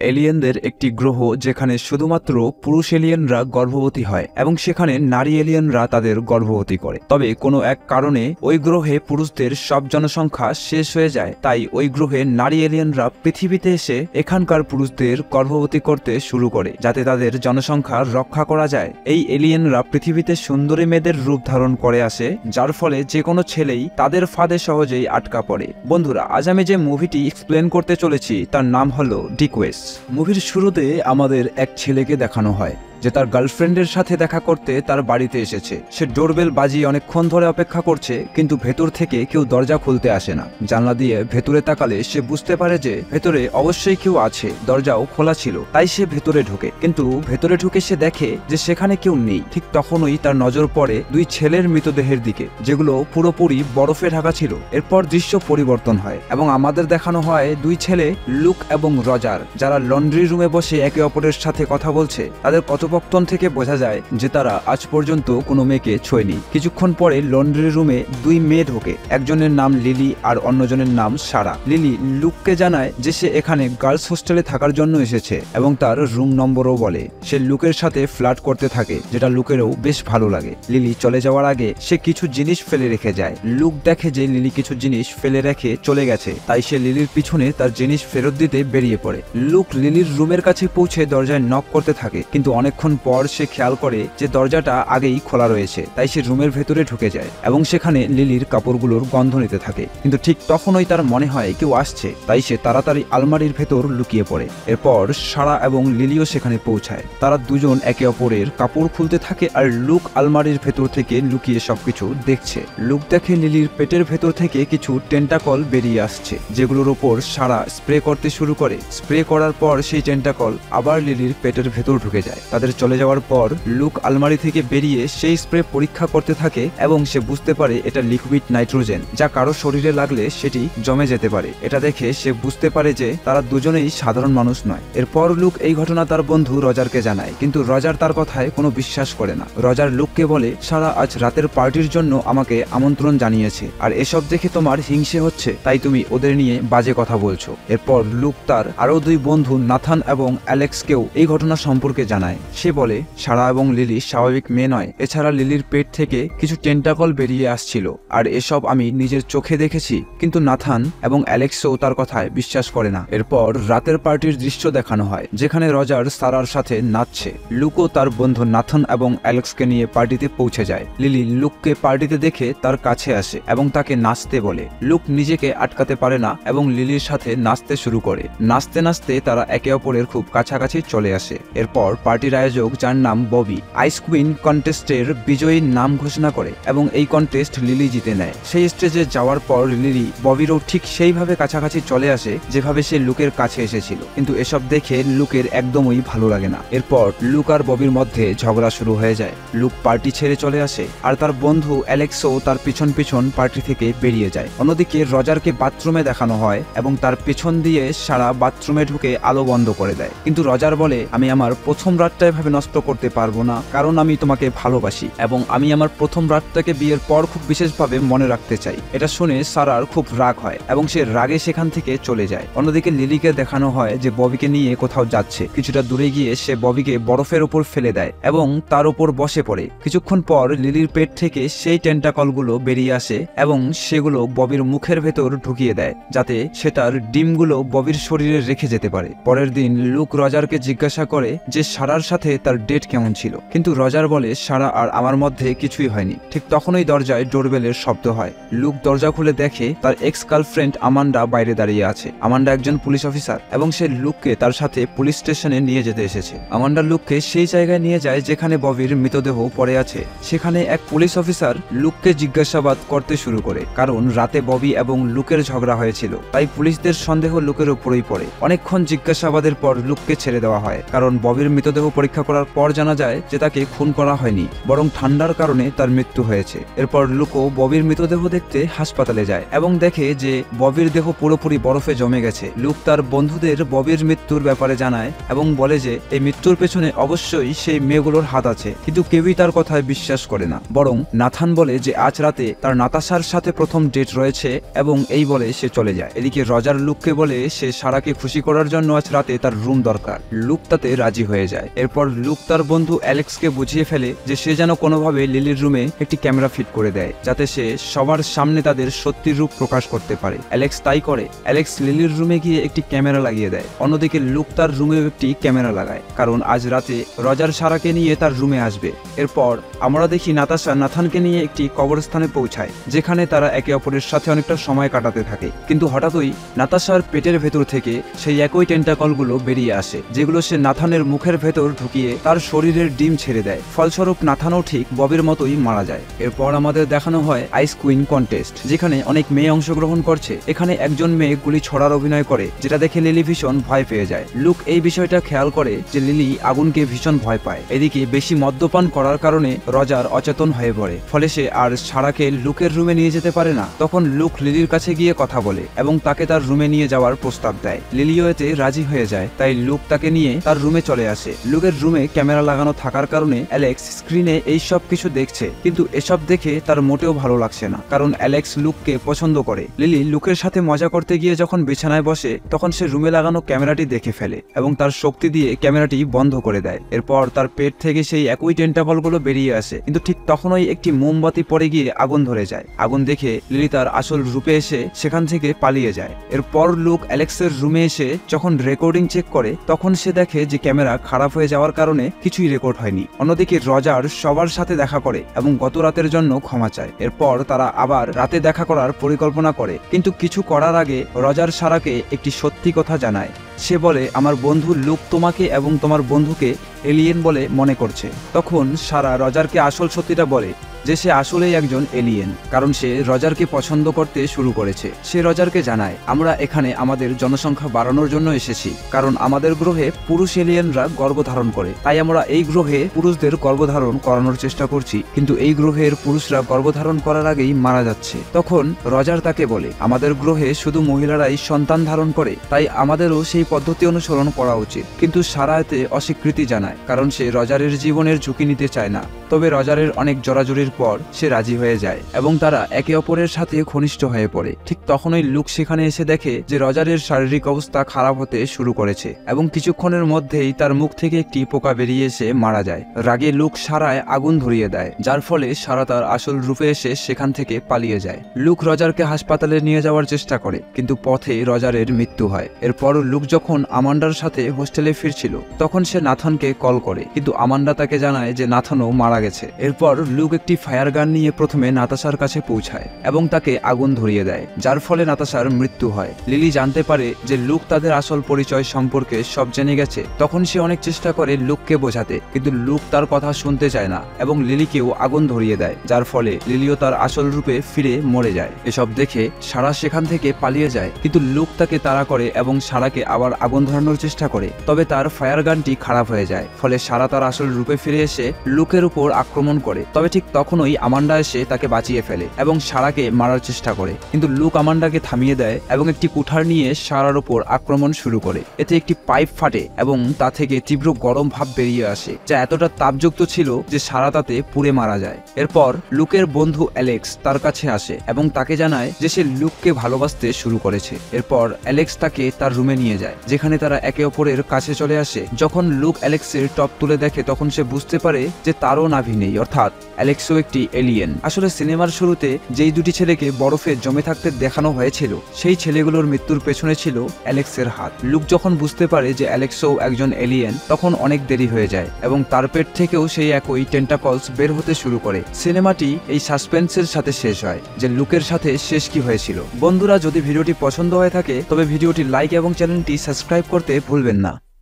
এলিয়েনদের একটি গ্রহ যেখানে শুধুমাত্র পুরুষ এলিয়েনরা গর্ভবতী হয় এবং সেখানে নারী এলিয়েনরা তাদের গর্ভবতী করে। তবে কোনো এক কারণে ওই গ্রহে পুরুষদের সব জনসংখ্যা শেষ হয়ে যায়, তাই ওই গ্রহে নারী এলিয়েনরা পৃথিবীতে এসে এখানকার পুরুষদের গর্ভবতী করতে শুরু করে যাতে তাদের জনসংখ্যা রক্ষা করা যায়। এই এলিয়েনরা পৃথিবীতে সুন্দরী মেয়েদের রূপ ধারণ করে আসে, যার ফলে যে কোনো ছেলেই তাদের ফাঁদে সহজেই আটকা পড়ে। বন্ধুরা, আজ আমি যে মুভিটি এক্সপ্লেন করতে চলেছি তার নাম হলো ডিকোয়েস্ট। মুভির শুরুতে আমাদের এক ছেলেকে দেখানো হয় যে তার গার্লফ্রেন্ডের সাথে দেখা করতে তার বাড়িতে এসেছে। সে ডোরবেল বাজিয়ে অনেকক্ষণ ধরে অপেক্ষা করছে, কিন্তু ভেতর থেকে কেউ দরজা খুলতে আসে না। জানলা দিয়ে ভেতরে তাকালে সে বুঝতে পারে যে ভেতরে অবশ্যই কেউ আছে, দরজাও খোলা ছিল। তাই সে ভেতরে ঢোকে, কিন্তু ভেতরে ঢুকে সে দেখে যে সেখানে কেউ নেই। ঠিক তখনই তার নজর পড়ে দুই ছেলের মৃতদেহের দিকে, যেগুলো পুরোপুরি বরফে ঢাকা ছিল। এরপর দৃশ্য পরিবর্তন হয় এবং আমাদের দেখানো হয় দুই ছেলে লুক এবং রজার, যারা লন্ড্রি রুমে বসে একে অপরের সাথে কথা বলছে। তাদের কথোপকথন থেকে বোঝা যায় যে তারা আজ পর্যন্ত কোনো মেয়েকে ছোঁয়নি। কিছুক্ষণ পরে লন্ড্রি রুমে দুই মেয়ে ঢোকে, একজনের নাম লিলি আর অন্যজনের নাম সারা। লিলি লুককে জানায় যে সে এখানে গার্লস হোস্টেলে থাকার জন্য এসেছে এবং তার রুম নম্বরও বলে। সে লুকের সাথে ফ্লার্ট করতে থাকে, যেটা লুকেরও বেশ ভালো লাগে। লিলি চলে যাওয়ার আগে সে কিছু জিনিস ফেলে রেখে যায়। লুক দেখে যে লিলি কিছু জিনিস ফেলে রেখে চলে গেছে, তাই সে লিলির পিছনে তার জিনিস ফেরত দিতে বেরিয়ে পড়ে। লুক লিলির রুমের কাছে পৌঁছে দরজায় নক করতে থাকে, কিন্তু অনেকক্ষণ পর সে খেয়াল করে যে দরজাটা আগেই খোলা রয়েছে। তাই সে রুমের ভেতরে ঢুকে যায় এবং সেখানে লিলির কাপড়গুলোর গন্ধ নিতে থাকে। কিন্তু ঠিক তখনই তার মনে হয় কেউ আসছে, তাই সে তাড়াতাড়ি আলমারির ভেতর লুকিয়ে পড়ে। এরপর সারা এবং লিলিও সেখানে পৌঁছায়। তারা দুজন একে অপরের কাপড় খুলতে থাকে আর লুক আলমারির ভেতর থেকে লুকিয়ে সবকিছু দেখছে। লুক দেখে লিলির পেটের ভেতর থেকে কিছু টেন্টাকল বেরিয়ে আসছে, যেগুলোর ওপর সারা স্প্রে করতে শুরু করে। স্প্রে করার পর সেই টেন্টাকল আবার লিলির পেটের ভেতর ঢুকে যায়। তাদের চলে যাওয়ার পর লুক আলমারি থেকে বেরিয়ে সেই স্প্রে পরীক্ষা করতে থাকে এবং সে বুঝতে পারে এটা লিকুইড নাইট্রোজেন, যা কারো শরীরে লাগলে সেটি জমে যেতে পারে। এটা দেখে সে বুঝতে পারে যে তারা দুজনেই সাধারণ মানুষ নয়। এরপর লুক এই ঘটনা তার বন্ধু রজারকে জানায়, কিন্তু রজার তার কথায় কোনো বিশ্বাস করে না। রজার লুককে বলে, সারা আজ রাতের পার্টির জন্য আমাকে আমন্ত্রণ জানিয়েছে, আর এসব দেখে তোমার হিংসে হচ্ছে, তাই তুমি ওদের নিয়ে বাজে কথা বলছো। এরপর লুক তার আরো দুই বন্ধু নাথান এবং অ্যালেক্সকেও এই ঘটনা সম্পর্কে জানায়। সে বলে সারা এবং লিলি স্বাভাবিক মেয়ে নয়, এছাড়া লিলির পেট থেকে কিছু টেন্টাকল বেরিয়ে আসছিল, আর এসব আমি নিজের চোখে দেখেছি। কিন্তু নাথান এবং অ্যালেক্সও তার কথায় বিশ্বাস করে না। এরপর রাতের পার্টির দৃশ্য দেখানো হয়, যেখানে রজার সারার সাথে নাচছে। লুকও তার বন্ধু নাথান এবং অ্যালেক্সকে নিয়ে পার্টিতে পৌঁছে যায়। লিলি লুককে পার্টিতে দেখে তার কাছে আসে এবং তাকে নাচতে বলে। লুক নিজেকে আটকাতে পারে না এবং লিলির সাথে নাচতে শুরু করে। নাচতে নাচতে তারা একে অপরের খুব কাছাকাছি চলে আসে। এরপর পার্টির আয়োজক, যার নাম ববি, আইস কুইন কন্টেস্টের বিজয়ীর নাম ঘোষণা করে এবং এই কন্টেস্ট লিলি জিতে নেয়। সেই স্টেজে যাওয়ার পর লিলি ববিরও ঠিক সেইভাবে কাছাকাছি চলে আসে যেভাবে সে লুকের কাছে এসেছিল, কিন্তু এসব দেখে লুকের একদমই ভালো লাগে না। এরপর লুক আর ববির মধ্যে ঝগড়া শুরু হয়ে যায়। লুক পার্টি ছেড়ে চলে আসে আর তার বন্ধু অ্যালেক্সও তার পিছন পিছন পার্টি থেকে বেরিয়ে যায়। অন্যদিকে রজারকে বাথরুমে দেখানো হয় এবং তার পেছন দিয়ে সারা বাথরুমে ঢুকে আলো বন্ধ করে দেয়। কিন্তু রজার বলে, আমি আমার প্রথম রাতটা এভাবে নষ্ট করতে পারবো না, কারণ আমি তোমাকে ভালোবাসি এবং আমি আমার প্রথম রাতটাকে বিয়ের পর খুব বিশেষভাবে মনে রাখতে চাই। এটা শুনে সারার খুব রাগ হয় এবং সে রাগে সেখান থেকে চলে যায়। অন্যদিকে লিলিকে দেখানো হয় যে ববিকে নিয়ে কোথাও যাচ্ছে। কিছুটা দূরে গিয়ে সে ববিকে বরফের উপর ফেলে দেয় এবং তার উপর বসে পড়ে। কিছুক্ষণ পর লিলির পেট থেকে সেই টেন্টাকলগুলো বেরিয়ে আসে এবং সেগুলো ববির মুখের ভেতর ঢুকিয়ে দেয়, যাতে সে তার ডিমগুলো ববির শরীরে রেখে যেতে পারে। পরের দিন লুক রজারকে জিজ্ঞাসা করে যে সারার সাথে তার ডেট কেমন ছিল, কিন্তু রজার বলে, সারা আর আমার মধ্যে কিছুই হয়নি। ঠিক তখনই দরজায় ডোরবেলের শব্দ হয়। লুক দরজা খুলে দেখে তার এক্স গার্লফ্রেন্ড আমান্ডা বাইরে দাঁড়িয়ে আছে। আমান্ডা একজন পুলিশ অফিসার এবং সে লুককে তার সাথে পুলিশ স্টেশনে নিয়ে যেতে এসেছে। আমান্ডা লুককে সেই জায়গায় নিয়ে যায় যেখানে ববির মৃতদেহ পড়ে আছে। সেখানে এক পুলিশ অফিসার লুককে জিজ্ঞাসাবাদ করতে শুরু করে, কারণ রাতে ববি এবং লুকের ঝগড়া হয়েছিল, তাই পুলিশদের সন্দেহ লুকের উপরেই পড়ে। অনেকক্ষণ জিজ্ঞাসাবাদের পর লুককে ছেড়ে দেওয়া হয়, কারণ ববির মৃতদেহ পরীক্ষা পরীক্ষা করার পর জানা যায় যে তাকে খুন করা হয়নি, বরং ঠান্ডার কারণে তার মৃত্যু হয়েছে। এরপর লুকো ববির মৃতদেহ দেখতে হাসপাতালে যায় এবং দেখে যে ববির দেহ পুরোপুরি বরফে জমে গেছে। লুক তার বন্ধুদের ববির মৃত্যুর ব্যাপারে জানায় এবং বলে যে এই মৃত্যুর পেছনে অবশ্যই সেই মেয়েগুলোর হাত আছে, কিন্তু কেউই তার কথায় বিশ্বাস করে না। বরং নাথান বলে যে আজ রাতে তার নাতাশার সাথে প্রথম ডেট রয়েছে এবং এই বলে সে চলে যায়। এদিকে রজার লুককে বলে সে সারাকে খুশি করার জন্য আজ রাতে তার রুম দরকার। লুক তাতে রাজি হয়ে যায়। এরপর লুক তার বন্ধু অ্যালেক্সকে বুঝিয়ে ফেলে যে সে যেন কোনোভাবে লিলির রুমে একটি ক্যামেরা ফিট করে দেয়, যাতে সে সবার সামনে তাদের সত্যি রূপ প্রকাশ করতে পারে। অ্যালেক্স তাই করে। অ্যালেক্স লিলির রুমে গিয়ে একটি ক্যামেরা লাগিয়ে দেয়। অন্যদিকে লুক তার রুমেও একটি ক্যামেরা লাগায়, কারণ আজ রাতে রজার সারাকে নিয়ে তার রুমে আসবে। এরপর আমরা দেখি নাতাশা নাথানকে নিয়ে একটি কবরস্থানে পৌঁছায়, যেখানে তারা একে অপরের সাথে অনেকটা সময় কাটাতে থাকে। কিন্তু হঠাৎই নাতাশার পেটের ভেতর থেকে সেই একই টেন্টাকলগুলো বেরিয়ে আসে, যেগুলো সে নাথানের মুখের ভেতর ঢুকিয়ে তার শরীরের ডিম ছেড়ে দেয়। ফলস্বরূপ নাথানও ঠিক ববির মতোই মারা যায়। এরপর আমাদের দেখানো হয় আইস কুইন কন্টেস্ট, যেখানে অনেক মেয়ে অংশগ্রহণ করছে। এখানে একজন মেয়ে গুলি ছড়ার অভিনয় করে, যেটা দেখে লিলি ভীষণ ভয় পেয়ে যায়। লুক এই বিষয়টা খেয়াল করে যে লিলি আগুনকে ভীষণ ভয় পায়। এদিকে বেশি মদ্যপান করার কারণে রজার অচেতন হয়ে পড়ে, ফলে সে আর সারাকে লুকের রুমে নিয়ে যেতে পারে না। তখন লুক লিলির কাছে গিয়ে কথা বলে এবং তাকে তার রুমে নিয়ে যাওয়ার প্রস্তাব দেয়। লিলিও এতে রাজি হয়ে যায়, তাই লুক তাকে নিয়ে তার রুমে চলে আসে। লুকের রুমে ক্যামেরা লাগানো থাকার কারণে অ্যালেক্স স্ক্রিনে এই সব কিছু দেখছে, কিন্তু এসব দেখে তার মোটেও ভালো লাগছে না, কারণ অ্যালেক্স লুককে পছন্দ করে। লিলি লুকের সাথে মজা করতে গিয়ে যখন বিছানায় বসে, তখন সে রুমে লাগানো ক্যামেরাটি দেখে ফেলে এবং তার শক্তি দিয়ে ক্যামেরাটি বন্ধ করে দেয়। এরপর তার পেট থেকে সেই একই টেন্টাকলগুলো বেরিয়ে আসে, কিন্তু ঠিক তখনই একটি মোমবাতি পড়ে গিয়ে আগুন ধরে যায়। আগুন দেখে লিলি তার আসল রূপে এসে সেখান থেকে পালিয়ে যায়। এরপর লুক অ্যালেক্সের রুমে এসে যখন রেকর্ডিং চেক করে, তখন সে দেখে যে ক্যামেরা খারাপ হয়ে যাওয়ার কারণে কিছুই রেকর্ড হয়নি। অন্যদিকে রজার সবার সাথে দেখা করে এবং গত রাতের জন্য ক্ষমা চায়। এরপর তারা আবার রাতে দেখা করার পরিকল্পনা করে, কিন্তু কিছু করার আগে রজার সারাকে একটি সত্যি কথা জানায়। সে বলে, আমার বন্ধু লুক তোমাকে এবং তোমার বন্ধুকে এলিয়েন বলে মনে করছে। তখন সারা রজারকে আসল সত্যিটা বলে যে সে আসলেই একজন এলিয়েন, কারণ সে রজারকে পছন্দ করতে শুরু করেছে। সে রজারকে জানায়, আমরা এখানে আমাদের জনসংখ্যা বাড়ানোর জন্য এসেছি, কারণ আমাদের গ্রহে পুরুষ এলিয়েনরা গর্ভধারণ করে, তাই আমরা এই গ্রহে পুরুষদের গর্ভধারণ করানোর চেষ্টা করছি, কিন্তু এই গ্রহের পুরুষরা গর্ভধারণ করার আগেই মারা যাচ্ছে। তখন রজার তাকে বলে, আমাদের গ্রহে শুধু মহিলারাই সন্তান ধারণ করে, তাই আমাদেরও সেই পদ্ধতি অনুসরণ করা উচিত। কিন্তু সারা এতে অস্বীকৃতি জানায়, কারণ সে রজারের জীবনের ঝুঁকি নিতে চায় না। তবে রজারের অনেক জোরাজুরির পর সে রাজি হয়ে যায় এবং তারা একে অপরের সাথে ঘনিষ্ঠ হয়ে পড়ে। ঠিক তখনই লুক সেখানে এসে দেখে যে রজারের শারীরিক অবস্থা খারাপ হতে শুরু করেছে এবং কিছুক্ষণের মধ্যেই তার মুখ থেকে একটি পোকা বেরিয়ে এসে মারা যায়। রাগে লুক সারায় আগুন ধরিয়ে দেয়, যার ফলে সারা তার আসল রূপে এসে সেখান থেকে পালিয়ে যায়। লুক রজারকে হাসপাতালে নিয়ে যাওয়ার চেষ্টা করে, কিন্তু পথে রজারের মৃত্যু হয়। এরপর লুক যখন আমান্ডার সাথে হোস্টেলে ফিরছিল, তখন সে নাথানকে কল করে, কিন্তু আমান্ডা তাকে জানায় যে নাথানও মারা গেছে। এরপর লুক একটি ফায়ার গান নিয়ে প্রথমে নাতাশার কাছে পৌঁছায় এবং তাকে আগুন ধরিয়ে দেয়, যার ফলে নাতাশার মৃত্যু হয়। লিলি জানতে পারে যে লুক তাদের আসল পরিচয় সম্পর্কে সব জেনে গেছে। তখন সে অনেক চেষ্টা করে লুককে বোঝাতে, কিন্তু লুক তার কথা শুনতে চায় না এবং লিলিকেও আগুন ধরিয়ে দেয়, যার ফলে লিলিও তার আসল রূপে ফিরে মরে যায়। এসব দেখে সারা সেখান থেকে পালিয়ে যায়, কিন্তু লুক তাকে তাড়া করে এবং সারাকে আবার আগুন ধরানোর চেষ্টা করে। তবে তার ফায়ার গানটি খারাপ হয়ে যায়, ফলে সারা তার আসল রূপে ফিরে এসে লুকের উপর আক্রমণ করে। তবে ঠিক তখনই আমান্ডা এসে তাকে বাঁচিয়ে ফেলে এবং সারাকে মারার চেষ্টা করে, কিন্তু লুক আমান্ডাকে থামিয়ে দেয় এবং একটি কুঠার নিয়ে সারার উপর আক্রমণ শুরু করে। এতে একটি পাইপ ফাটে এবং তা থেকে তীব্র গরম ভাব বেরিয়ে আসে, যা এতটা তাপযুক্ত ছিল যে সারা তাতে পুড়ে মারা যায়। এরপর লুকের বন্ধু অ্যালেক্স তার কাছে আসে এবং তাকে জানায় যে সে লুককে ভালোবাসতে শুরু করেছে। এরপর অ্যালেক্স তাকে তার রুমে নিয়ে যায়, যেখানে তারা একে অপরের কাছে চলে আসে। যখন লুক অ্যালেক্সের টপ তুলে দেখে, তখন সে বুঝতে পারে যে তারও নাভি নেই, অর্থাৎ অ্যালেক্সও একটি এলিয়েন। আসলে সিনেমার শুরুতে যেই দুটি ছেলেকে বরফে জমে থাকতে দেখানো হয়েছিল, সেই ছেলেগুলোর মৃত্যুর পেছনে ছিল অ্যালেক্সের হাত। লুক যখন বুঝতে পারে যে অ্যালেক্সও একজন এলিয়েন, তখন অনেক দেরি হয়ে যায় এবং তার পেট থেকেও সেই একই টেন্টাকলস বের হতে শুরু করে। সিনেমাটি এই সাসপেন্সের সাথে শেষ হয় যে লুকের সাথে শেষ কি হয়েছিল। বন্ধুরা, যদি ভিডিওটি পছন্দ হয়ে থাকে তবে ভিডিওটি লাইক এবং চ্যানেলটি সাবস্ক্রাইব করতে ভুলবেন না।